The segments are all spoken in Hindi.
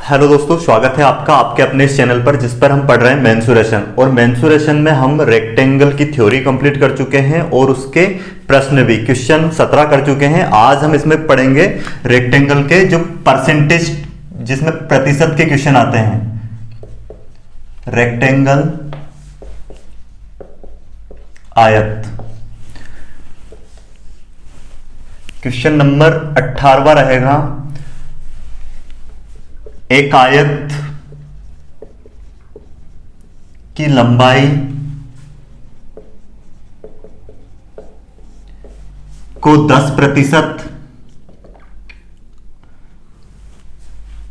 हेलो दोस्तों, स्वागत है आपका आपके अपने इस चैनल पर जिस पर हम पढ़ रहे हैं मेंसुरेशन। और मेंसुरेशन में हम रेक्टेंगल की थ्योरी कंप्लीट कर चुके हैं और उसके प्रश्न भी क्वेश्चन 17 कर चुके हैं। आज हम इसमें पढ़ेंगे रेक्टेंगल के जो परसेंटेज, जिसमें प्रतिशत के क्वेश्चन आते हैं। रेक्टेंगल आयत, क्वेश्चन नंबर 18वां रहेगा। एक आयत की लंबाई को 10%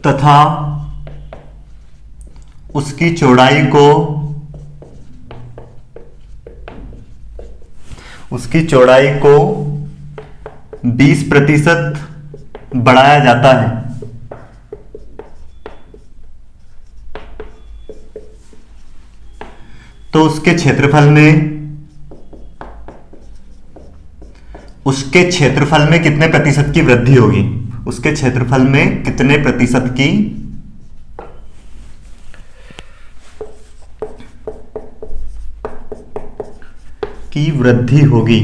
तथा उसकी चौड़ाई को 20% बढ़ाया जाता है तो उसके क्षेत्रफल में कितने प्रतिशत की वृद्धि होगी। उसके क्षेत्रफल में कितने प्रतिशत की वृद्धि होगी।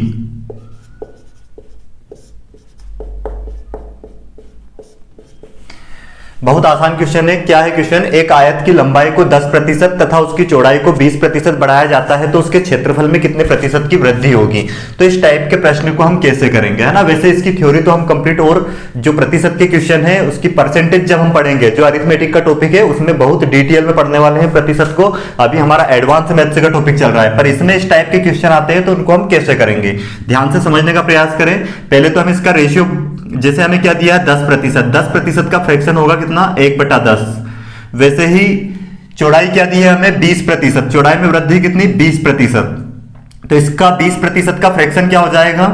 बहुत आसान क्वेश्चन है। क्या है क्वेश्चन? एक आयत की लंबाई को 10% तथा उसकी चौड़ाई को 20% बढ़ाया जाता है तो उसके क्षेत्रफल में कितने प्रतिशत की वृद्धि होगी। तो इस टाइप के प्रश्न को हम कैसे करेंगे, है ना। वैसे इसकी थ्योरी तो हम कंप्लीट, और जो प्रतिशत के क्वेश्चन है उसकी परसेंटेज जब हम पढ़ेंगे, जो अरिथमेटिक का टॉपिक है उसमें बहुत डिटेल में पढ़ने वाले हैं प्रतिशत को। अभी हमारा एडवांस मैथ्स का टॉपिक चल रहा है, पर इसमें इस टाइप के क्वेश्चन आते हैं तो उनको हम कैसे करेंगे, ध्यान से समझने का प्रयास करें। पहले तो हम इसका रेशियो, जैसे हमें क्या दिया है 10% का फ्रैक्शन होगा कितना, 1/10। वैसे ही चौड़ाई क्या दी है हमें, 20%। चौड़ाई में वृद्धि कितनी, 20%। तो इसका 20% का फ्रैक्शन क्या हो जाएगा,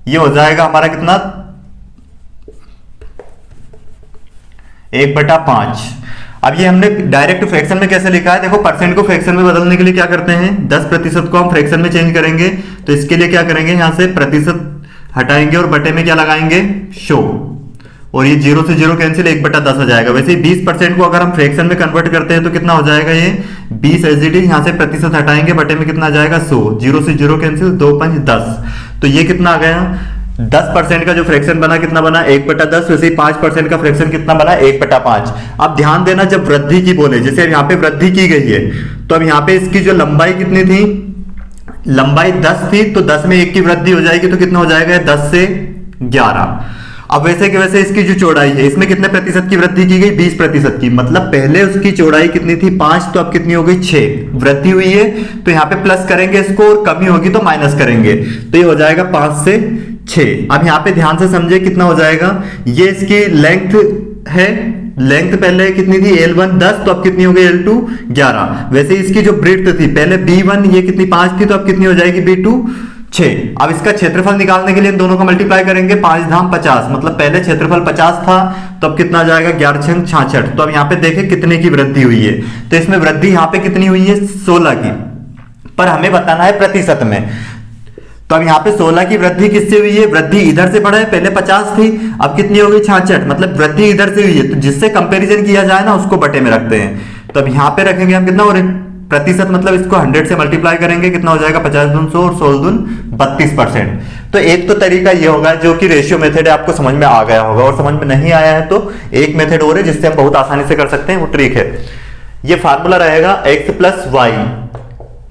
ये हो जाएगा हमारा कितना, 1/5। अब ये हमने डायरेक्ट फ्रैक्शन में कैसे लिखा है, देखो परसेंट को फ्रैक्शन में बदलने के लिए क्या करते हैं, 10% को हम फ्रैक्शन में चेंज करेंगे। तो इसके लिए क्या करेंगे, यहां से प्रतिशत हटाएंगे और बटे में क्या लगाएंगे, शो, और ये 0 से 0 कैंसिल, 1/10 हो जाएगा। वैसे ही 20% को अगर हम फ्रैक्शन में कन्वर्ट करते हैं तो कितना हो जाएगा, ये 20 एज इट इज, यहां से प्रतिशत हटाएंगे, बटे में कितना आ जाएगा, 100, 0 से 0 कैंसिल, 2 5 10। तो ये कितना आ गया, 10% का जो फ्रैक्शन बना कितना बना, 1/10। वैसे ही 5% का फ्रैक्शन कितना बना, 1/5। अब ध्यान देना, जब वृद्धि की बोले, जैसे अब यहाँ पे वृद्धि की गई है तो अब यहाँ पे इसकी जो लंबाई कितनी थी, लंबाई 10 थी, तो 10 में 1 की वृद्धि हो जाएगी तो कितना हो जाएगा, 10 से 11। अब वैसे कि वैसे इसकी जो चौड़ाई है, इसमें कितने प्रतिशत की वृद्धि की गई, 20% की। मतलब पहले उसकी चौड़ाई कितनी थी, 5, तो अब कितनी हो गई, 6 वृद्धि हुई है। तो यहाँ पे प्लस करेंगे इसको, और कमी होगी तो माइनस करेंगे, तो ये हो जाएगा 5 से 6। अब यहाँ पे ध्यान से समझे कितना हो जाएगा, ये इसकी लेंथ है, लेंथ पहले कितनी थी, L1 10, तो अब कितनी हो गई, L2 11। वैसे इसकी जो ब्रेड्थ थी पहले B1, ये कितनी 5 थी, तो अब कितनी हो जाएगी, B2 6। अब इसका क्षेत्रफल निकालने के लिए इन दोनों को मल्टीप्लाई करेंगे, 5 धाम 50, मतलब पहले क्षेत्रफल 50 था तो अब कितना आ जाएगा, 11 6 66। तो अब यहाँ पे देखें कितने की वृद्धि हुई है, तो इसमें वृद्धि यहाँ पे कितनी हुई है, 16 की, पर हमें बताना है प्रतिशत में। तो अब यहाँ पे 16 की वृद्धि किससे हुई है, वृद्धि इधर से बढ़ा है, पहले 50 थी अब कितनी हो गई, 66, मतलब वृद्धि इधर से हुई है। तो जिससे कंपैरिजन किया जाए ना उसको बटे में रखते हैं। तो अब यहाँ पे रखेंगे हम कितना, और प्रतिशत मतलब इसको 100 से मल्टीप्लाई करेंगे, कितना हो जाएगा, 50 दून 100 और 100 दून 32%। तो एक तो तरीका ये होगा जो कि रेशियो मेथड है, आपको समझ में आ गया होगा, और समझ में नहीं आया है तो एक मेथड और है जिससे हम बहुत आसानी से कर सकते हैं, वो ट्रिक है। ये फार्मूला रहेगा x plus Y,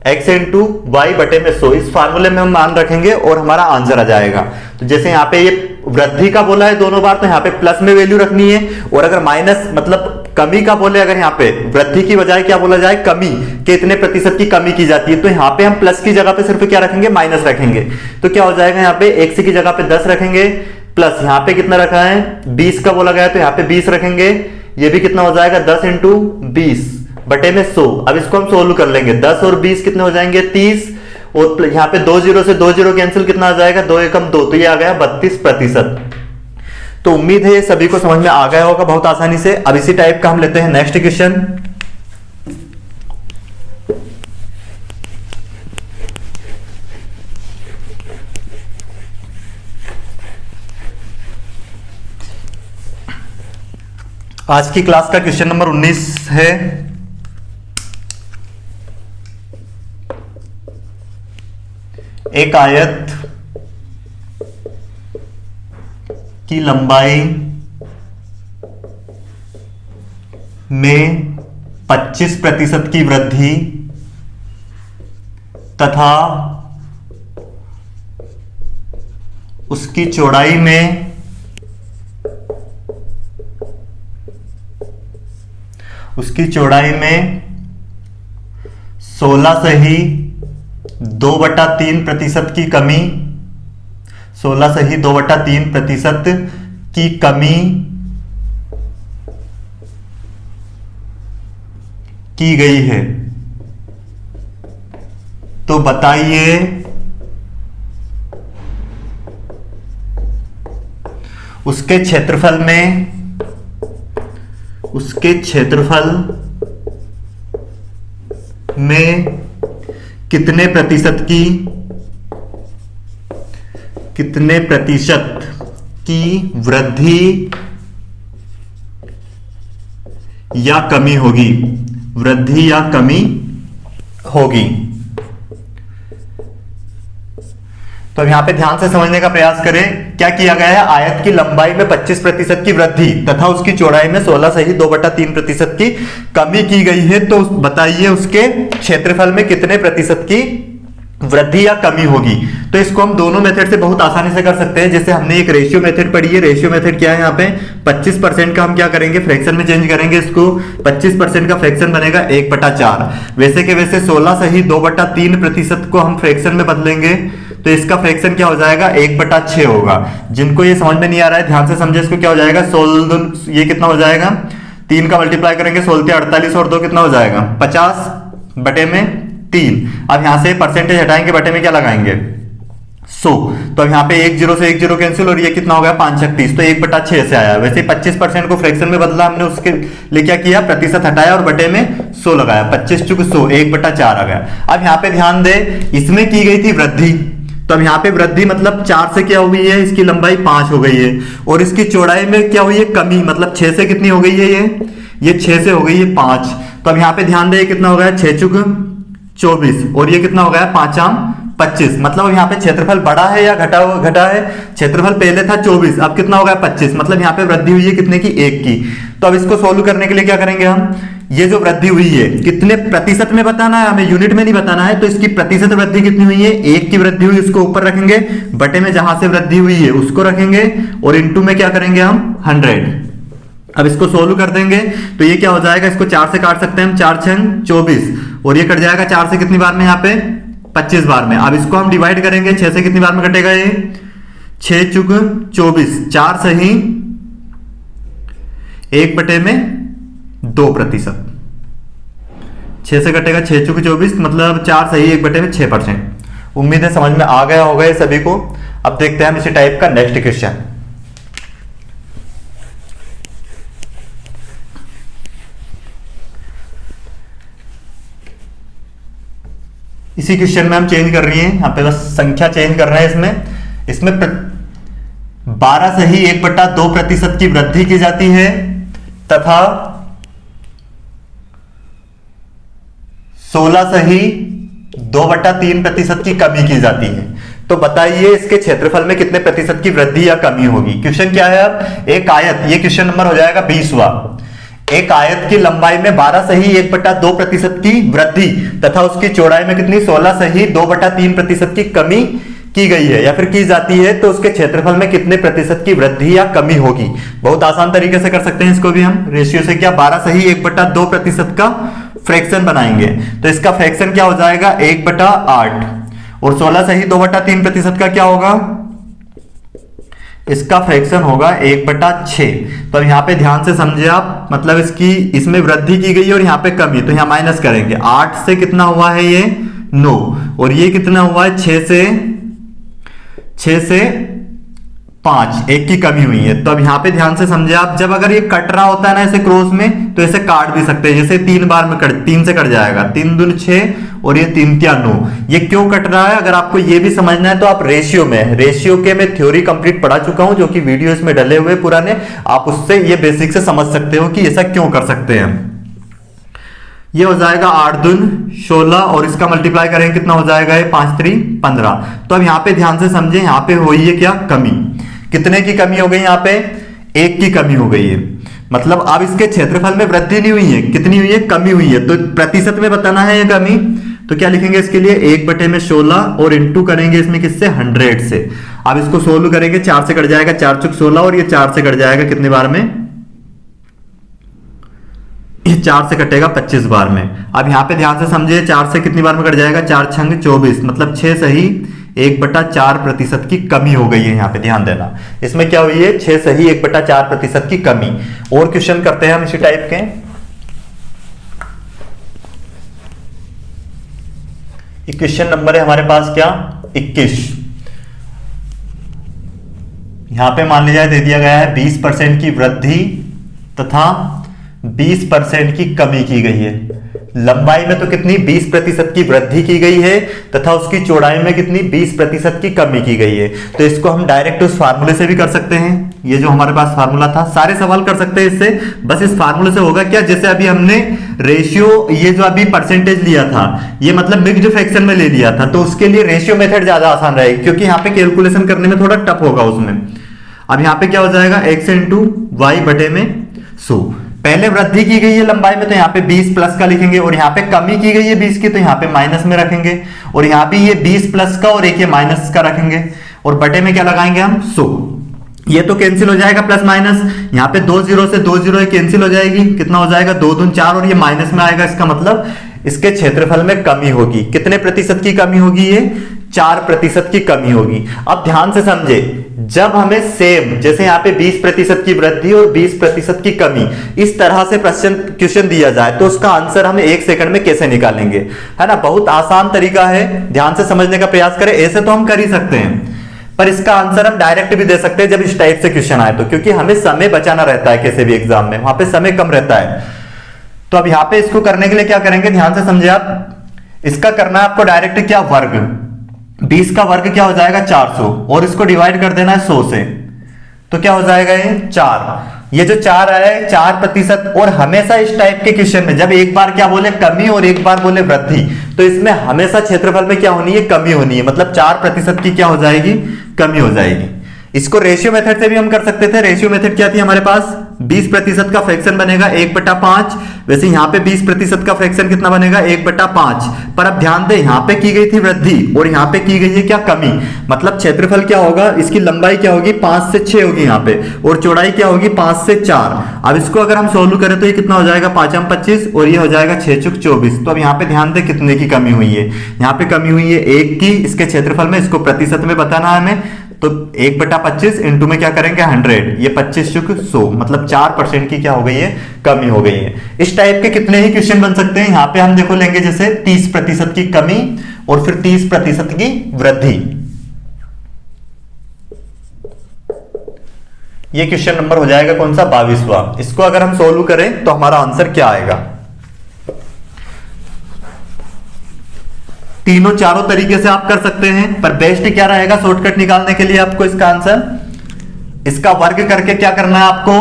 x into Y बटे में 100। इस फार्मूले में हम मान रखेंगे और हमारा आंसर आ जाएगा। तो जैसे यहाँ पे ये वृद्धि का बोला है दोनों बार, तो यहाँ पे प्लस में वैल्यू रखनी है, और अगर माइनस मतलब कमी का बोले, अगर यहाँ पे वृद्धि की बजाय क्या बोला जाए, कमी के इतने प्रतिशत की कमी की जाती है, तो यहाँ पे हम प्लस की जगह पे सिर्फ क्या रखेंगे, माइनस रखेंगे। तो क्या हो जाएगा, यहाँ पे x की जगह पे 10 रखेंगे, प्लस यहाँ पे कितना रखा है, 20 का बोला गया है तो यहाँ पे 20 रखेंगे। ये भी कितना हो जाएगा, 10 इंटू 20 बटे में 100। अब इसको हम सोल्व कर लेंगे, 10 और 20 कितने हो जाएंगे, 30, और यहाँ पे 2 0 से 2 0 कैंसिल, कितना आ जाएगा, 2 एकम 2, तो ये आ गया 32%। तो उम्मीद है ये सभी को समझ में आ गया होगा बहुत आसानी से। अब इसी टाइप का हम लेते हैं नेक्स्ट क्वेश्चन। आज की क्लास का क्वेश्चन नंबर 19 है। एक आयत की लंबाई में 25% की वृद्धि तथा उसकी चौड़ाई में 16 से ही 2/3% की कमी 16 से ही 2/3% की कमी की गई है, तो बताइए उसके क्षेत्रफल में कितने प्रतिशत की वृद्धि या कमी होगी, तो यहां पे ध्यान से समझने का प्रयास करें। क्या किया गया है? आयत की लंबाई में 25% की वृद्धि तथा उसकी चौड़ाई में 16 से ही 2/3% की कमी की गई है, तो बताइए उसके क्षेत्रफल में कितने प्रतिशत की वृद्धि या कमी होगी। तो इसको हम दोनों मेथड से बहुत आसानी से कर सकते हैं। जैसे हमने एक रेशियो मेथड पढ़ी है। रेशियो मेथड क्या है? यहाँ पे 25% का हम क्या करेंगे? फ्रैक्शन में चेंज करेंगे इसको। 25% का फ्रैक्शन बनेगा 1/4। वैसे के वैसे 16 से ही 2/3% को हम फ्रैक्शन में बदलेंगे, तो इसका फ्रैक्शन क्या हो जाएगा? 1/6 होगा। जिनको ये समझ में नहीं आ रहा है ध्यान से समझे। इसको क्या हो जाएगा? ये कितना हो जाएगा? 3 का मल्टीप्लाई करेंगे 16 48 और 2 कितना हो जाएगा? 50/3। अब यहां से परसेंटेज हटाएंगे, बटे में क्या लगाएंगे? 100। तो अब यहाँ पे 1 0 से 1 0 कैंसिल और ये कितना हो गया? 5 × 30, तो 1/6 से आया। वैसे 25% को फ्रैक्शन में बदला हमने, उसके लिए क्या किया? प्रतिशत हटाया और बटे में 100 लगाया। 25 × 100 1/4 आ गया। अब यहाँ पे ध्यान दे, इसमें की गई थी वृद्धि, तो अब यहाँ पे वृद्धि मतलब 4 से क्या हुई है? इसकी लंबाई 5 हो गई है। और इसकी चौड़ाई में क्या हुई है? कमी, मतलब 6 से कितनी हो गई है? ये 6 से हो गई है 5। तो अब यहाँ पे ध्यान दे, ये कितना हो गया? 6 × 24 और ये कितना हो गया? 5 × 25। मतलब यहाँ पे क्षेत्रफल बढ़ा है या घटा है? क्षेत्रफल पहले था 24, अब कितना हो गया? 25। मतलब यहाँ पे वृद्धि हुई है कितने की? 1 की। तो अब इसको सोल्व करने के लिए क्या करेंगे हम? ये जो वृद्धि हुई है कितने प्रतिशत में बताना है हमें, यूनिट में नहीं बताना है। तो इसकी प्रतिशत वृद्धि कितनी हुई है? 1 की वृद्धि हुई, उसको ऊपर रखेंगे, बटे में जहां से वृद्धि हुई है उसको रखेंगे और इनटू में क्या करेंगे हम? 100। अब इसको सोल्व कर देंगे तो ये क्या हो जाएगा? इसको 4 से काट सकते हैं हम। 4 × 24 और ये कट जाएगा 4 से कितनी बार में? यहाँ पे 25 बार में। अब इसको हम डिवाइड करेंगे, 6 से कितनी बार में कटेगा? ये 6 × 24, 4 से ही 1/2%। 6 से कटेगा 6 × 24, मतलब 4 से ही 1/6%। उम्मीद है समझ में आ गया होगा ये सभी को। अब देखते हैं हम इसी टाइप का नेक्स्ट क्वेश्चन। इसी क्वेश्चन में हम चेंज कर रही है, यहाँ पे बस संख्या चेंज कर रहे हैं। इसमें 12 से ही 1/2% की वृद्धि की जाती है तथा 16 से ही 2/3% की कमी की जाती है, तो बताइए इसके क्षेत्रफल में कितने प्रतिशत की वृद्धि या कमी होगी। क्वेश्चन क्या है? अब एक आयत, ये क्वेश्चन नंबर हो जाएगा 20वां। एक आयत की लंबाई में 12 से ही 1/2% की वृद्धि तथा उसकी चौड़ाई में कितनी? 16 से ही 2/3% की कमी की गई है या फिर की जाती है, तो उसके क्षेत्रफल में कितने प्रतिशत की वृद्धि या कमी होगी। बहुत आसान तरीके से कर सकते हैं इसको भी हम। रेशियो से क्या? 12 से ही 1/2% का फ्रैक्शन बनाएंगे, तो इसका फ्रैक्शन क्या हो जाएगा? 1/8 और 16 से ही 2/3% का क्या होगा? इसका फ्रैक्शन होगा 1/6। तो यहाँ पे ध्यान से समझे आप, मतलब इसमें वृद्धि की गई और यहाँ पे कमी, तो यहाँ माइनस करेंगे। 8 से कितना हुआ है? ये 9 और ये कितना हुआ है? 6 से 5, एक की कमी हुई है। तो अब यहाँ पे ध्यान से समझे आप, जब अगर ये कट रहा होता है ना ऐसे क्रॉस में, तो ऐसे काट भी सकते हैं। जैसे 3 बार में कट, 3 से कट जाएगा, 3 दूनी 6 और ये 3 तिया 9। ये क्यों कट रहा है अगर आपको ये भी समझना है तो आप रेशियो के मैं थ्योरी कंप्लीट पढ़ा चुका हूं, जो कि वीडियो इसमें डले हुए पुराने, आप उससे ये बेसिक से समझ सकते हो कि ऐसा क्यों कर सकते हैं। ये हो जाएगा 8 दून 16 और इसका मल्टीप्लाई करेंगे कितना हो जाएगा, ये 5 3 15। तो अब यहाँ पे ध्यान से समझे, यहाँ पे हुई है क्या, कमी। कितने की कमी हो गई, यहाँ पे 1 की कमी हो गई है। मतलब अब इसके क्षेत्रफल में वृद्धि नहीं हुई है, कितनी हुई है, कमी हुई है। तो प्रतिशत में बताना है ये कमी, तो क्या लिखेंगे इसके लिए, 1/16 और इंटू करेंगे इसमें किससे, 100 से। अब इसको सोल्व करेंगे, 4 से कट जाएगा, 4 चुक 16 और ये 4 से कट जाएगा कितने बार में, ये 4 से कटेगा 25 बार में। अब यहां पे ध्यान से समझिए, 4 से कितनी बार में कट जाएगा, 4 छंग 24, मतलब 6 सही 1/4% की कमी हो गई है। यहां पे ध्यान देना, इसमें क्या हुई है, 6 सही 1/4% की कमी। और क्वेश्चन करते हैं हम इसी टाइप के। क्वेश्चन नंबर है हमारे पास क्या, 21। यहां पे मान लिया दे दिया गया है 20% की वृद्धि तथा 20% की कमी की गई है। लंबाई में तो कितनी, 20% की वृद्धि की गई है तथा उसकी चौड़ाई में कितनी, 20% की कमी की गई है। तो इसको हम डायरेक्ट उस फार्मूले से भी कर सकते हैं। ये जो हमारे पास फार्मूला था, सारे सवाल कर सकते हैं इससे, बस इस फार्मूले से होगा क्या, जैसे अभी हमने रेशियो, ये जो अभी परसेंटेज लिया था, ये मतलब मिक्स्ड फ्रैक्शन में ले लिया था, तो उसके लिए रेशियो मेथड ज्यादा आसान रहेगी, क्योंकि यहाँ पे कैलकुलेशन करने में थोड़ा टफ होगा उसमें। अब यहाँ पे क्या हो जाएगा, x इंटू वाई बटे में 100। पहले वृद्धि की गई है लंबाई में, तो यहाँ पे 20 प्लस का लिखेंगे, और यहाँ पे कमी की गई है 20 की, तो यहाँ पे माइनस में रखेंगे, और यहाँ पे ये 20 प्लस का और एक ये माइनस का रखेंगे, और बटे में क्या लगाएंगे हम, 100। ये तो कैंसिल हो जाएगा प्लस माइनस, यहाँ पे 2 0 से 2 0 कैंसिल हो जाएगी, कितना हो जाएगा, 2 दून 4 और ये माइनस में आएगा। इसका मतलब इसके क्षेत्रफल में कमी होगी। कितने प्रतिशत की कमी होगी, ये 4% की कमी होगी। अब ध्यान से समझे, जब हमें सेम, जैसे यहाँ पे 20% की वृद्धि और 20% की कमी, इस तरह से क्वेश्चन दिया जाए, तो उसका आंसर हम 1 सेकंड में कैसे निकालेंगे, है ना। बहुत आसान तरीका है, ध्यान से समझने का प्रयास करें। ऐसे तो हम कर ही सकते हैं, पर इसका आंसर हम डायरेक्ट भी दे सकते हैं जब इस टाइप से क्वेश्चन आए तो, क्योंकि हमें समय बचाना रहता है किसी भी एग्जाम में, वहां पे समय कम रहता है। तो अब यहाँ पे इसको करने के लिए क्या करेंगे, ध्यान से समझे आप, इसका करना है आपको डायरेक्ट क्या, वर्ग। 20 का वर्ग क्या हो जाएगा, 400, और इसको डिवाइड कर देना है 100 से, तो क्या हो जाएगा ये 4। ये जो 4 आया है 4%। और हमेशा इस टाइप के क्वेश्चन में जब एक बार क्या बोले कमी और एक बार बोले वृद्धि, तो इसमें हमेशा क्षेत्रफल में क्या होनी है, कमी होनी है। मतलब 4% की क्या हो जाएगी, कमी हो जाएगी। इसको रेशियो मेथड से भी हम कर सकते थे। रेशियो मेथड क्या थी हमारे पास, 20% का फ्रैक्शन बनेगा 1/5। वैसे यहाँ पे 20% का फ्रैक्शन कितना बनेगा, 1/5। पर अब ध्यान दें, यहाँ पे की गई थी वृद्धि और यहाँ पे की गई है क्या, कमी। मतलब क्षेत्रफल क्या होगा, इसकी लंबाई क्या होगी, 5 से 6 होगी यहाँ पे, और चौड़ाई क्या होगी, 5 से 4। अब इसको अगर हम सोल्व करें तो ये कितना हो जाएगा, 5 × 25 और ये हो जाएगा 6 × 24। तो अब यहाँ पे ध्यान दें कितने की कमी हुई है, यहाँ पे कमी हुई है 1 की इसके क्षेत्रफल में। इसको प्रतिशत में बताना है हमें, तो 1/25 इंटू में क्या करेंगे 100, ये 25 × 100, मतलब 4% की क्या हो गई है, कमी हो गई है। इस टाइप के कितने ही क्वेश्चन बन सकते हैं। यहाँ पे हम देखो लेंगे जैसे 30% की कमी और फिर 30% की वृद्धि। ये क्वेश्चन नंबर हो जाएगा कौन सा, 22वां। इसको अगर हम सोल्व करें तो हमारा आंसर क्या आएगा। तीनों चारों तरीके से आप कर सकते हैं, पर बेस्ट क्या रहेगा शॉर्टकट निकालने के लिए आपको इसका आंसर, इसका वर्ग करके क्या करना है आपको,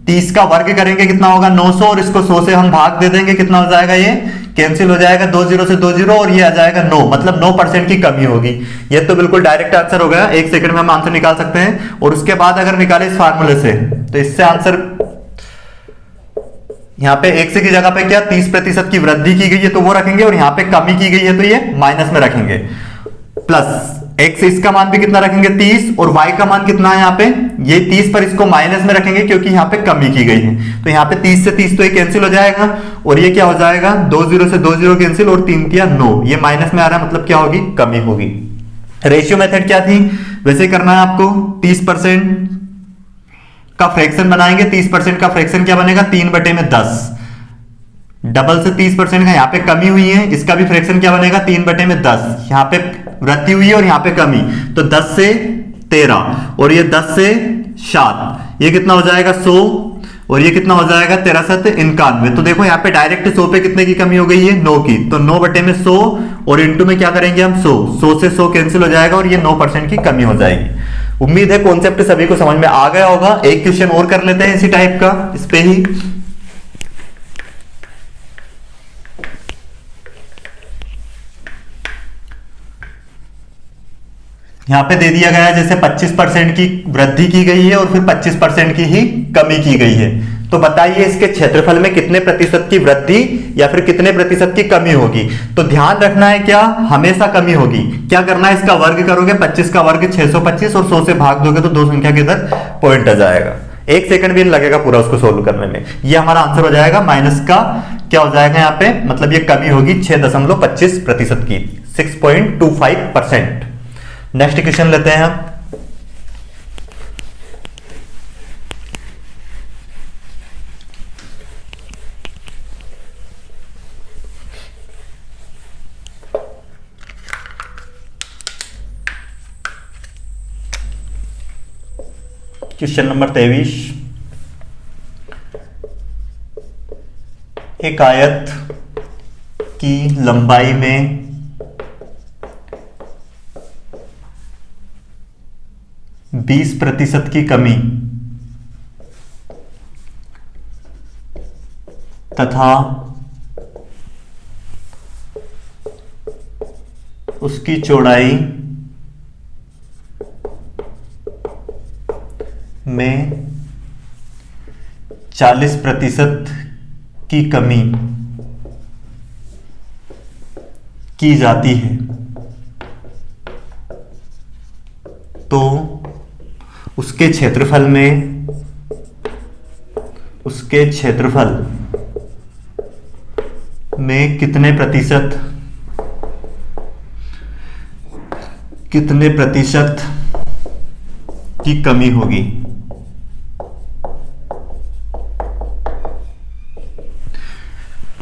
30 का वर्ग करेंगे कितना होगा 900, और इसको 100 से हम भाग दे देंगे, कितना हो जाएगा, ये कैंसिल हो जाएगा, 2 0 से 2 0 और ये आ जाएगा 9, मतलब 9% की कमी होगी। ये तो बिल्कुल डायरेक्ट आंसर हो गया, 1 सेकंड में हम आंसर निकाल सकते हैं। और उसके बाद अगर निकाले इस फार्मूले से, तो इससे आंसर यहाँ पे x की जगह पे क्या 30% की वृद्धि की गई है तो वो रखेंगे, और यहाँ पे कमी की गई है तो ये माइनस में रखेंगे, प्लस x इसका मान भी कितना रखेंगे 30, और y का मान कितना है यहाँ पे, ये 30 पर इसको माइनस में रखेंगे क्योंकि यहाँ पे कमी की गई है। तो यहाँ पे 30 से 30 तो ये कैंसिल हो जाएगा, और ये क्या हो जाएगा 2 0 से 2 0 कैंसिल, और 3 × 9, ये माइनस में आ रहा है, मतलब क्या होगी, कमी होगी। रेशियो मेथड क्या थी, वैसे करना है आपको, 30% का फ्रैक्शन बनाएंगे। 30% का फ्रैक्शन क्या बनेगा, 3/10। डबल से 30% का यहाँ पे कमी हुई है, इसका भी फ्रैक्शन क्या बनेगा, 3/10। यहाँ पे वृद्धि हुई है और यहाँ पे कमी, तो 10 से 13 और ये 10 से 7, ये कितना हो जाएगा 100 और ये कितना हो जाएगा 13 7 91। तो देखो यहाँ पे डायरेक्ट 100 पे कितने की कमी हो गई है 9 की, तो 9 बटे में 100 और इंटू में क्या करेंगे हम 100 से 100 कैंसिल हो जाएगा और ये 9% की कमी हो जाएगी। उम्मीद है कॉन्सेप्ट सभी को समझ में आ गया होगा। एक क्वेश्चन और कर लेते हैं इसी टाइप का, इस पे ही। यहां पे दे दिया गया है जैसे 25% की वृद्धि की गई है और फिर 25% की ही कमी की गई है। तो बताइए इसके क्षेत्रफल में कितने प्रतिशत की वृद्धि या फिर कितने प्रतिशत की कमी होगी। तो ध्यान रखना है क्या, हमेशा कमी होगी। क्या करना है, इसका वर्ग करोगे, 25 का वर्ग 625 और 100 से भाग दोगे तो दो संख्या के इधर पॉइंट आ जाएगा। 1 सेकंड भी लगेगा पूरा उसको सोल्व करने में। ये हमारा आंसर हो जाएगा माइनस का क्या हो जाएगा यहाँ पे, मतलब ये कमी होगी 6.25% की, 6.25%। नेक्स्ट क्वेश्चन लेते हैं हम। Question number 23। एक आयत की लंबाई में बीस प्रतिशत की कमी तथा उसकी चौड़ाई में 40% की कमी की जाती है, तो उसके क्षेत्रफल में कितने प्रतिशत की कमी होगी।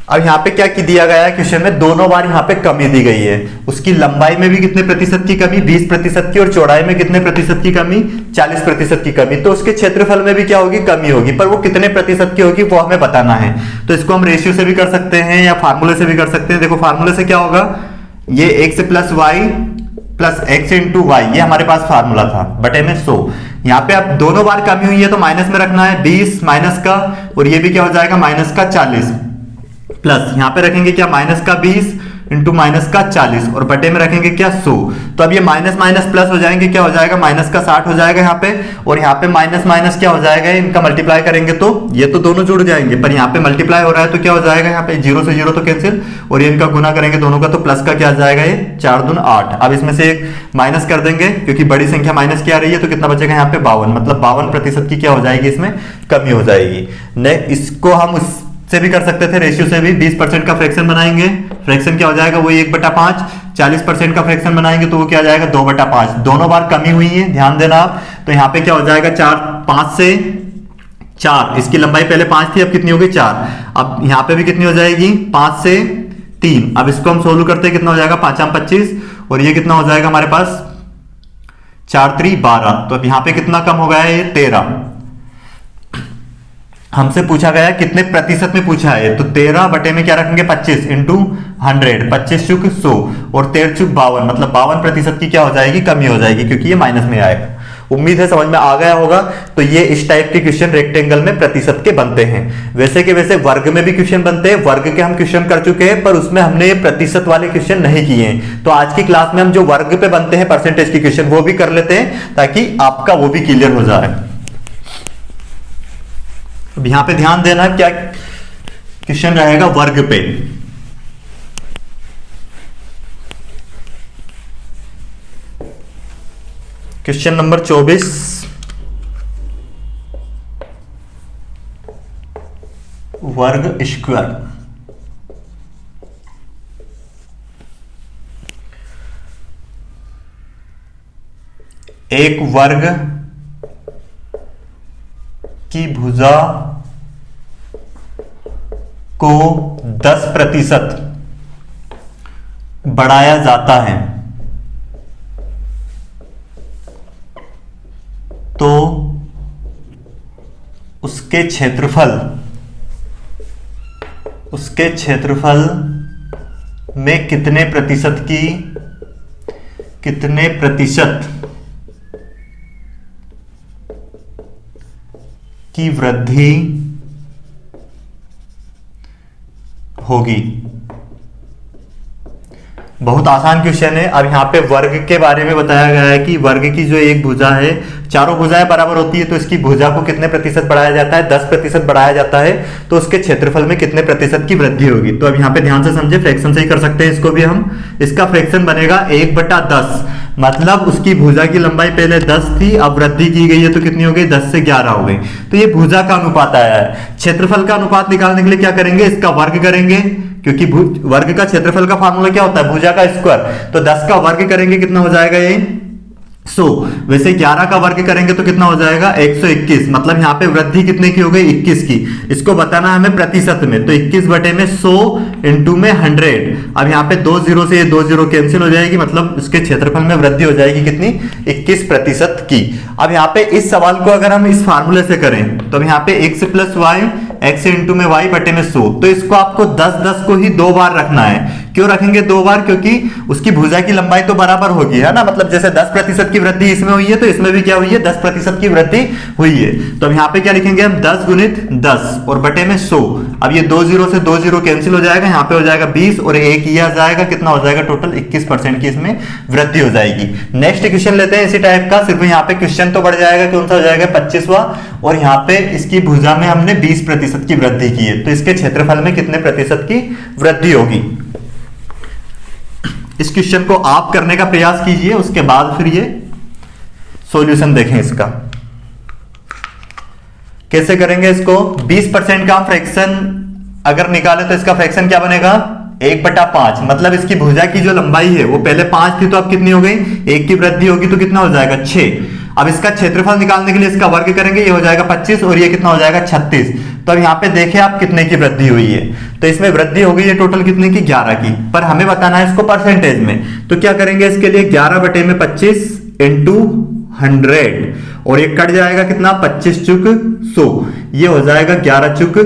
अब यहां पे क्या दिया गया है क्वेश्चन में, दोनों बार यहां पे कमी दी गई है। उसकी लंबाई में भी कितने प्रतिशत की कमी, 20% की, और चौड़ाई में कितने प्रतिशत की कमी, 40% की कमी। तो उसके क्षेत्रफल में भी क्या होगी, कमी होगी, पर वो कितने प्रतिशत की होगी वो हमें बताना है। तो इसको हम रेशियो से भी कर सकते हैं या फार्मूले से भी कर सकते हैं। देखो फार्मूले से क्या होगा, ये x plus Y plus X into Y, ये हमारे पास फार्मूला था, बटे में 100। यहाँ पे अब दोनों बार कमी हुई है तो माइनस में रखना है 20 माइनस का, और ये भी क्या हो जाएगा माइनस का 40, प्लस यहां पे रखेंगे क्या माइनस का 20 इंटू माइनस का 40 और बटे में रखेंगे क्या 100। तो अब ये माइनस माइनस प्लस हो जाएंगे, क्या हो जाएगा माइनस का 60 हो जाएगा यहाँ पे, और यहाँ पे माइनस माइनस क्या हो जाएगा, इनका मल्टीप्लाई करेंगे तो ये तो दोनों जुड़ जाएंगे, पर यहाँ पे मल्टीप्लाई हो रहा है तो क्या हो जाएगा, यहाँ पे 0 से 0 तो कैंसिल, और ये इनका गुना करेंगे दोनों का तो प्लस का क्या आ जाएगा, ये 4 दूनी 8। अब इसमें से एक माइनस कर देंगे क्योंकि बड़ी संख्या माइनस की आ रही है, तो कितना बचेगा यहाँ पे 52, मतलब 52% की क्या हो जाएगी, इसमें कमी हो जाएगी। ने इसको हम से भी कर सकते थे, रेशियो से भी 20% का फ्रैक्शन बनाएंगे, फ्रैक्शन क्या हो जाएगा वो 1/5, 40% का फ्रैक्शन बनाएंगे तो वो क्या आ जाएगा 2/5। दोनों बार कमी हुई है, ध्यान देना आप। तो यहाँ पे क्या हो जाएगा 5 से 4, इसकी लंबाई पहले 5 थी, अब कितनी हो गई 4। अब यहाँ पे भी कितनी हो जाएगी 5 से 3। अब इसको हम सोल्व करते हैं, कितना हो जाएगा 5 25, और ये कितना हो जाएगा हमारे पास 4 3 12। तो अब यहाँ पे कितना कम हो गया है, ये 13। हमसे पूछा गया कितने प्रतिशत में पूछा है, तो 13 बटे में क्या रखेंगे 25 इंटू 100, 25 चुक 100 और 13 चुक 52, मतलब 52% की क्या हो जाएगी, कमी हो जाएगी, क्योंकि ये माइनस में आएगा। उम्मीद है समझ में आ गया होगा। तो ये इस टाइप के क्वेश्चन रेक्टेंगल में प्रतिशत के बनते हैं। वैसे के वैसे वर्ग में भी क्वेश्चन बनते हैं, वर्ग के हम क्वेश्चन कर चुके हैं, पर उसमें हमने प्रतिशत वाले क्वेश्चन नहीं किए हैं। तो आज की क्लास में हम जो वर्ग पे बनते हैं परसेंटेज के क्वेश्चन वो भी कर लेते हैं, ताकि आपका वो भी क्लियर हो जाए। अब यहां पे ध्यान देना क्या क्वेश्चन रहेगा वर्ग पे। क्वेश्चन नंबर 24, वर्ग स्क्वायर। एक वर्ग की भुजा को 10% बढ़ाया जाता है उसके क्षेत्रफल में कितने प्रतिशत की वृद्धि होगी। बहुत आसान क्वेश्चन है। अब यहाँ पे वर्ग के बारे में बताया गया है कि वर्ग की जो एक भुजा है, चारों भुजाएं बराबर होती है, तो इसकी भुजा को कितने प्रतिशत बढ़ाया जाता है, 10% बढ़ाया जाता है, तो उसके क्षेत्रफल में कितने प्रतिशत की वृद्धि होगी। तो अब यहाँ पे ध्यान से समझे, फ्रैक्शन से ही कर सकते हैं इसको भी हम। इसका फ्रैक्शन बनेगा 1/10, मतलब उसकी भुजा की लंबाई पहले 10 थी, अब वृद्धि की गई है तो कितनी हो गई, 10 से 11 हो गई। तो ये भुजा का अनुपात आया है। क्षेत्रफल का अनुपात निकालने के लिए क्या करेंगे, इसका वर्ग करेंगे, क्योंकि वर्ग का क्षेत्रफल का फार्मूला क्या होता है, भुजा का स्क्वायर। तो 10 का वर्ग करेंगे, कितना हो जाएगा ये 100। वैसे 11 का वर्ग करेंगे तो कितना हो जाएगा 121, मतलब यहाँ पे वृद्धि कितने की हो गई, 21 की। इसको बताना है हमें प्रतिशत में, तो 21/100 इंटू में 100। अब यहाँ पे 2 0 से ये 2 0 कैंसिल हो जाएगी, मतलब उसके क्षेत्रफल में वृद्धि हो जाएगी कितनी, 21% की। अब यहाँ पे इस सवाल को अगर हम इस फार्मूले से करें तो यहाँ पे x + y x इंटू में y बटे में 100, तो इसको आपको 10 को ही 2 बार रखना है। क्यों रखेंगे 2 बार, क्योंकि उसकी भुजा की लंबाई तो बराबर होगी, है ना, मतलब जैसे 10% की वृद्धि इसमें हुई है तो इसमें भी क्या हुई है, 10% की वृद्धि हुई है। तो अब यहाँ पे क्या लिखेंगे हम, 10 × 10 और बटे में 100। अब ये 2 0 से 2 0 कैंसिल हो जाएगा, यहाँ पे हो जाएगा 20 और 1 ये आ जाएगा, कितना हो जाएगा टोटल 21% की इसमें वृद्धि हो जाएगी। नेक्स्ट क्वेश्चन लेते हैं इसी टाइप का, सिर्फ यहाँ पे क्वेश्चन तो बढ़ जाएगा, कौन सा हो जाएगा 25वां, और यहाँ पे इसकी भुजा में हमने 20% की वृद्धि की है, तो इसके क्षेत्रफल में कितने प्रतिशत की वृद्धि होगी। इस क्वेश्चन को आप करने का प्रयास कीजिए, उसके बाद फिर ये सॉल्यूशन देखें इसका कैसे करेंगे। इसको 20% का फ्रैक्शन अगर निकाले तो इसका फ्रैक्शन क्या बनेगा, 1/5, मतलब इसकी भुजा की जो लंबाई है वो पहले 5 थी, तो अब कितनी हो गई, 1 की वृद्धि होगी, तो कितना हो जाएगा 6। अब इसका क्षेत्रफल निकालने के लिए इसका वर्ग करेंगे, ये हो जाएगा 25 और ये कितना हो जाएगा 36। तो अब यहाँ पे देखें आप कितने की वृद्धि हुई है, तो इसमें वृद्धि हो गई है टोटल कितने की, 11 की, पर हमें बताना है इसको परसेंटेज में। तो क्या करेंगे इसके लिए, 11/25 इंटू 100, और ये कट जाएगा कितना, 25 चुक 100, ये हो जाएगा 11 चुक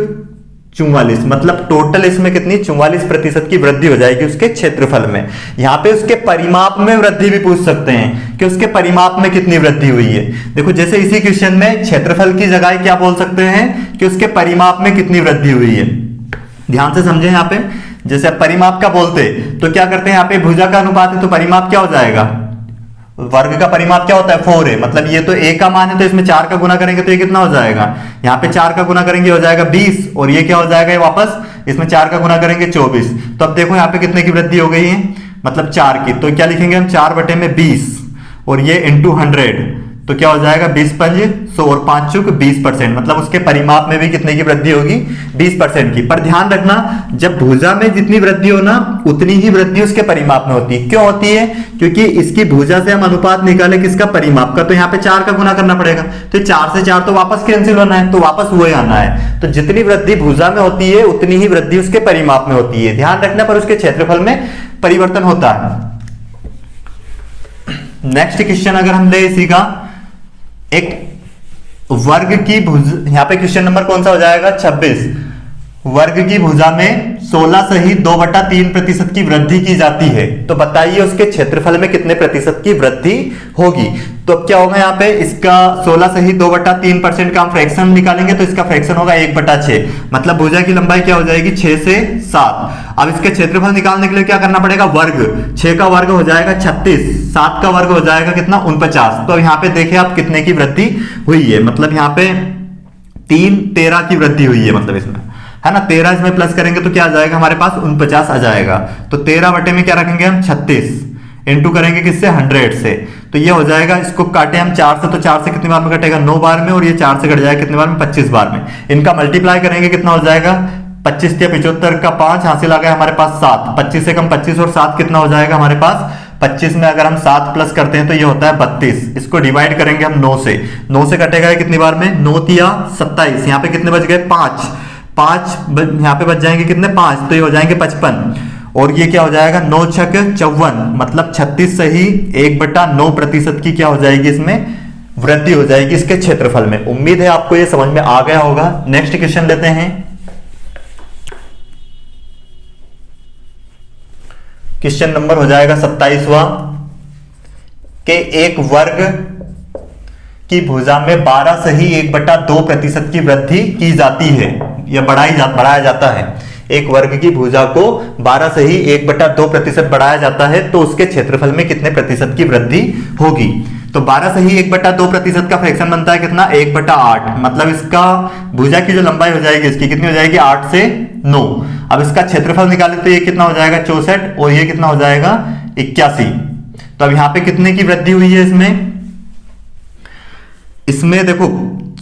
44, मतलब टोटल इसमें कितनी 44% की वृद्धि हो जाएगी उसके क्षेत्रफल में। यहाँ पे उसके परिमाप में वृद्धि भी पूछ सकते हैं कि उसके परिमाप में कितनी वृद्धि हुई है। देखो जैसे इसी क्वेश्चन में क्षेत्रफल की जगह क्या बोल सकते हैं कि उसके परिमाप में कितनी वृद्धि हुई है। ध्यान से समझे, यहाँ पे जैसे परिमाप का बोलते तो क्या करते हैं, यहाँ पे भुजा का अनुपात है तो परिमाप क्या हो जाएगा, वर्ग का परिमाप क्या होता है 4 है, मतलब ये तो a का मान है तो इसमें 4 का गुना करेंगे तो ये कितना हो जाएगा, यहाँ पे 4 का गुना करेंगे हो जाएगा 20, और ये क्या हो जाएगा, ये वापस इसमें 4 का गुना करेंगे 24। तो अब देखो यहाँ पे कितने की वृद्धि हो गई है, मतलब 4 की। तो क्या लिखेंगे हम, 4/20 और ये इंटू 100, तो क्या हो जाएगा 20×5 100 और 5 चुक 20%, मतलब उसके परिमाप में भी कितने की वृद्धि होगी, 20% की। पर ध्यान रखना, जब भुजा में जितनी वृद्धि हो ना उतनी ही वृद्धि उसके परिमाप में होती है। क्यों होती है, क्योंकि इसकी भुजा से हम अनुपात निकाले किसका, परिमाप का, तो यहाँ पे 4 का गुना करना पड़ेगा, तो 4 से 4 तो वापस कैंसिल होना है, तो वापस वही आना है। तो जितनी वृद्धि भुजा में होती है उतनी ही वृद्धि उसके परिमाप में होती है। ध्यान रखना, पर उसके क्षेत्रफल में परिवर्तन होता है। नेक्स्ट क्वेश्चन अगर हम ले इसी का, एक वर्ग की भुजा, यहां पे क्वेश्चन नंबर कौन सा हो जाएगा 26, वर्ग की भुजा में 16 सही 2/3% की वृद्धि की जाती है, तो बताइए उसके क्षेत्रफल में कितने प्रतिशत की वृद्धि होगी। तो अब क्या होगा, यहाँ पे इसका 16 सही 2/3% का हम फ्रैक्शन निकालेंगे, तो इसका फ्रैक्शन होगा 1/6, मतलब भुजा की लंबाई क्या हो जाएगी 6 से 7। अब इसके क्षेत्रफल निकालने के लिए क्या करना पड़ेगा, वर्ग, 6 का वर्ग हो जाएगा 36, 7 का वर्ग हो जाएगा कितना 49। तो अब यहाँ पे देखिए आप कितने की वृद्धि हुई है, मतलब यहाँ पे 13 की वृद्धि हुई है, मतलब इसमें है ना, 13 इसमें प्लस करेंगे तो क्या आ जाएगा हमारे पास 49 आ जाएगा। तो 13 बटे में क्या रखेंगे हम 36, इंटू करेंगे किससे 100 से, तो ये हो जाएगा, इसको काटे हम 4 से, तो 4 से कितने बार में कटेगा 9 बार में, और ये 4 से कट जाएगा कितने बार में 25 बार में। इनका मल्टीप्लाई करेंगे कितना हो जाएगा, 25 के 75 का 5 हासिल आ गया हमारे पास 7, 25 से कम 25 और 7 कितना हो जाएगा हमारे पास 25 में अगर हम 7 प्लस करते हैं तो ये होता है 32। इसको डिवाइड करेंगे हम 9 से, 9 से कटेगा कितनी बार में 9 तिया 27, यहाँ पे कितने बच गए 5 यहाँ पे बच जाएंगे कितने 5, तो ये हो जाएंगे 55, और ये क्या हो जाएगा 9 छक 54, मतलब 36 सही 1/9% की क्या हो जाएगी इसमें वृद्धि हो जाएगी इसके क्षेत्रफल में। उम्मीद है आपको ये समझ में आ गया होगा। नेक्स्ट क्वेश्चन लेते हैं। क्वेश्चन नंबर हो जाएगा 27वां के एक वर्ग की भुजा में 12 सही 1/2% की वृद्धि की जाती है या बढ़ाया जाता है। एक वर्ग की भुजा को 12 सही 1/2% बढ़ाया जाता है तो उसके क्षेत्रफल में कितने प्रतिशत की वृद्धि होगी। तो 12 सही 1/2% का फ्रैक्शन बनता है कितना, 1/8। मतलब इसका भुजा की जो लंबाई हो जाएगी इसकी कितनी हो जाएगी, 8 से 9। अब इसका क्षेत्रफल निकाले तो ये कितना हो जाएगा, 64, और ये कितना हो जाएगा, 81। तो अब यहां पे कितने की वृद्धि हुई है इसमें देखो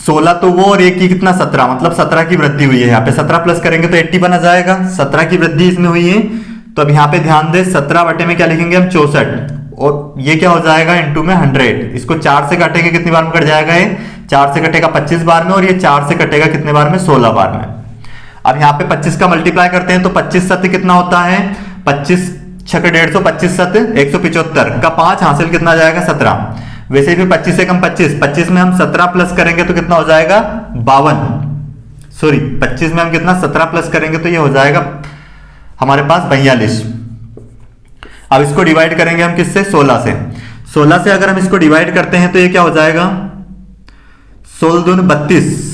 16 तो वो और एक की कितना 17, मतलब 17 की वृद्धि हुई है। यहाँ पे 17 प्लस करेंगे तो 80 बना जाएगा। 17 की वृद्धि इसमें हुई है। तो अब यहाँ पे ध्यान दे 17 बटे में क्या लिखेंगे हम, 64, और ये क्या हो जाएगा इंटू में 100। इसको 4 से काटेंगे कितनी बार में कट जाएगा, ये 4 से कटेगा 25 बार में, और ये 4 से कटेगा कितने बार में, 16 बार में। अब यहाँ पे 25 का मल्टीप्लाई करते हैं तो 25 सत्य कितना होता है, 25 छक 150, 25 सत्य 175 का 5 हासिल कितना जाएगा, 17। वैसे भी 25 से कम 25 में हम 17 प्लस करेंगे तो कितना हो जाएगा, 52। सॉरी 25 में हम कितना 17 प्लस करेंगे तो ये हो जाएगा हमारे पास 42। अब इसको डिवाइड करेंगे हम किससे, 16 से। 16 से अगर हम इसको डिवाइड करते हैं तो ये क्या हो जाएगा, 16 दूनी 32,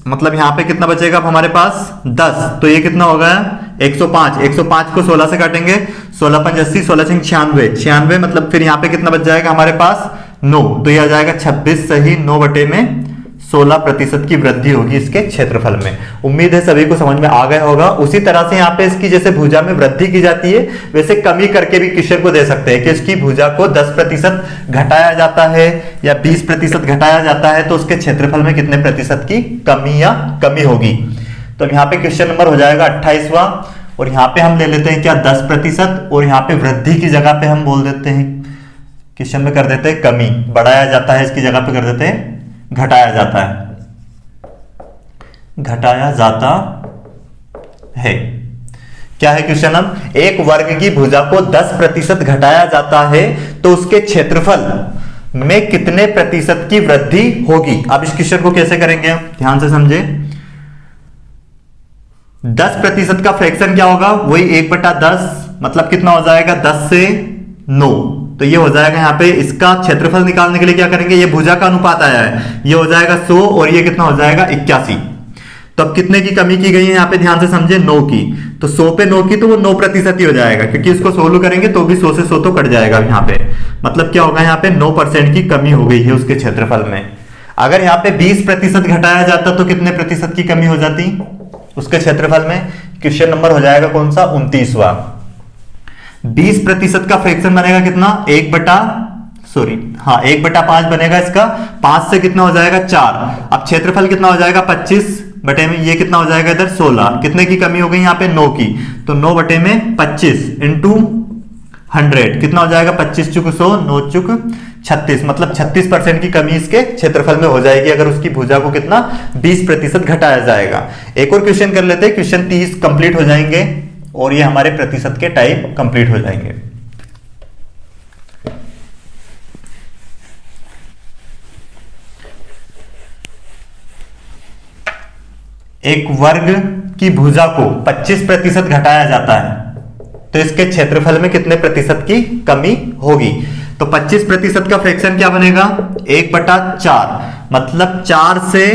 मतलब यहां पे कितना बचेगा अब हमारे पास 10। तो ये कितना हो गया 105। 105 को 16 से काटेंगे, 16 5 80, 16 6 96, मतलब फिर यहां पे कितना बच जाएगा हमारे पास 9। तो ये आ जाएगा 26 सही 9 बटे में 16% की वृद्धि होगी इसके क्षेत्रफल में। उम्मीद है सभी को समझ में आ गया होगा। उसी तरह से यहाँ पे इसकी जैसे भुजा में वृद्धि की जाती है वैसे कमी करके भी क्वेश्चन को दे सकते हैं कि इसकी भुजा को 10% घटाया जाता है या 20% घटाया जाता है तो उसके क्षेत्रफल में कितने प्रतिशत की कमी या कमी होगी। तो यहाँ पे क्वेश्चन नंबर हो जाएगा 28वां, और यहाँ पे हम ले लेते हैं क्या 10%, और यहाँ पे वृद्धि की जगह पे हम बोल देते हैं, क्वेश्चन में कर देते हैं कमी, बढ़ाया जाता है इसकी जगह पे कर देते हैं घटाया जाता है, घटाया जाता है। क्या है क्वेश्चन, हम एक वर्ग की भुजा को 10% घटाया जाता है तो उसके क्षेत्रफल में कितने प्रतिशत की वृद्धि होगी। अब इस क्वेश्चन को कैसे करेंगे, ध्यान से समझे। 10% का फ्रैक्शन क्या होगा, वही 1/10, मतलब कितना हो जाएगा 10 से 9। तो ये हो जाएगा यहाँ पे इसका क्षेत्रफल निकालने के लिए क्या करेंगे, ये भुजा का अनुपात आया है, ये हो जाएगा 100 और ये कितना हो जाएगा 81। तो अब कितने की कमी की गई है यहाँ पे ध्यान से समझे, 9 की। तो 100 पे 9 की तो वो 9% ही हो जाएगा, क्योंकि इसको सोल्व करेंगे तो भी 100 से 100 तो कट जाएगा यहाँ पे। मतलब क्या होगा यहाँ पे 9% की कमी हो गई है उसके क्षेत्रफल में। अगर यहाँ पे 20% घटाया जाता तो कितने प्रतिशत की कमी हो जाती उसके क्षेत्रफल में। क्वेश्चन नंबर हो जाएगा कौन सा 29वां। 20% का फ्रैक्शन बनेगा कितना, 1/5 बनेगा इसका। 5 से कितना हो जाएगा 4। अब क्षेत्रफल कितना हो जाएगा 25 बटे में ये कितना हो जाएगा इधर 16। कितने की कमी हो गई यहाँ पे 9 की, तो 9 बटे में 25 इंटू 100 कितना हो जाएगा 25 चुक 100 9 चुक 36, मतलब 36% की कमी इसके क्षेत्रफल में हो जाएगी अगर उसकी भुजा को कितना 20% घटाया जाएगा। एक और क्वेश्चन कर लेते हैं, क्वेश्चन 30 कंप्लीट हो जाएंगे और ये हमारे प्रतिशत के टाइप कंप्लीट हो जाएंगे। एक वर्ग की भुजा को 25% घटाया जाता है तो इसके क्षेत्रफल में कितने प्रतिशत की कमी होगी। तो 25% का फ्रैक्शन क्या बनेगा 1/4, मतलब 4 से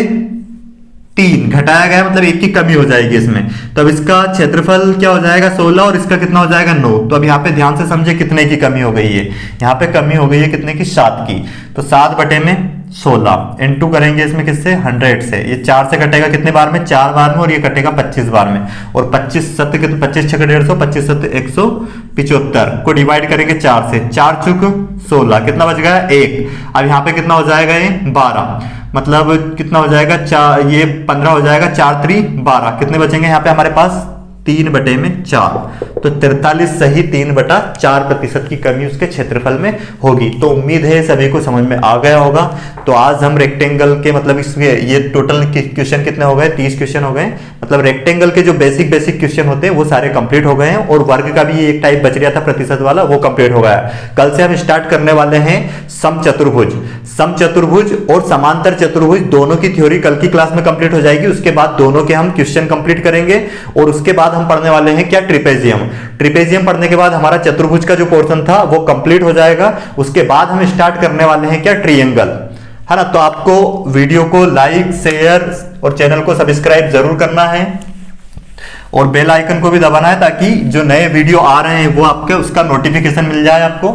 3 घटाया गया, मतलब 1 की कमी हो जाएगी इसमें। तो अब इसका क्षेत्रफल क्या हो जाएगा 16 और इसका कितना हो जाएगा 9। तो अब यहाँ पे ध्यान से समझे कितने की कमी हो गई है, यहाँ पे कमी हो गई है कितने की 7 की। तो 7 बटे में 16 इंटू करेंगे इसमें किससे 100 से। ये 4 से कटेगा कितने बार में 4 बार में, और ये कटेगा 25 बार में। और 25 सत्य कितने 25 छक 150, 25 सत्य 175 को डिवाइड करेंगे 4 से। 4 चुक 16 कितना बच गया 1। अब यहाँ पे कितना हो जाएगा ये 12, मतलब कितना हो जाएगा 4 ये 15 हो जाएगा 4 3 12। कितने बचेंगे यहाँ पे हमारे पास 3 बटे में 4। तो 43 सही 3/4% की कमी उसके क्षेत्रफल में होगी। तो उम्मीद है सभी को समझ में आ गया होगा। तो आज हम रेक्टेंगल के मतलब इसमें ये टोटल क्वेश्चन कितने हो गए 30 क्वेश्चन हो गए। मतलब रेक्टेंगल के जो बेसिक क्वेश्चन होते हैं वो सारे कंप्लीट हो गए हैं, और वर्ग का भी एक टाइप बच गया था प्रतिशत वाला, वो कंप्लीट हो गया। कल से हम स्टार्ट करने वाले हैं समचतुर्भुज, समचतुर्भुज और समांतर चतुर्भुज दोनों की थ्योरी कल की क्लास में कंप्लीट हो जाएगी। उसके बाद दोनों के हम क्वेश्चन कंप्लीट करेंगे और उसके बाद हम पढ़ने वाले हैं क्या, ट्रिपेजियम। ट्रिपेजियम पढ़ने के बाद हमारा चतुर्भुज का जो पोर्शन था वो कंप्लीट हो जाएगा। उसके बाद हम स्टार्ट करने वाले हैं क्या, ट्रायंगल, है ना। तो आपको वीडियो को लाइक, शेयर और चैनल को सब्सक्राइब जरूर करना है और बेल आइकन को भी दबाना है ताकि जो नए वीडियो आ रहे हैं वो आपके उसका नोटिफिकेशन मिल जाए आपको।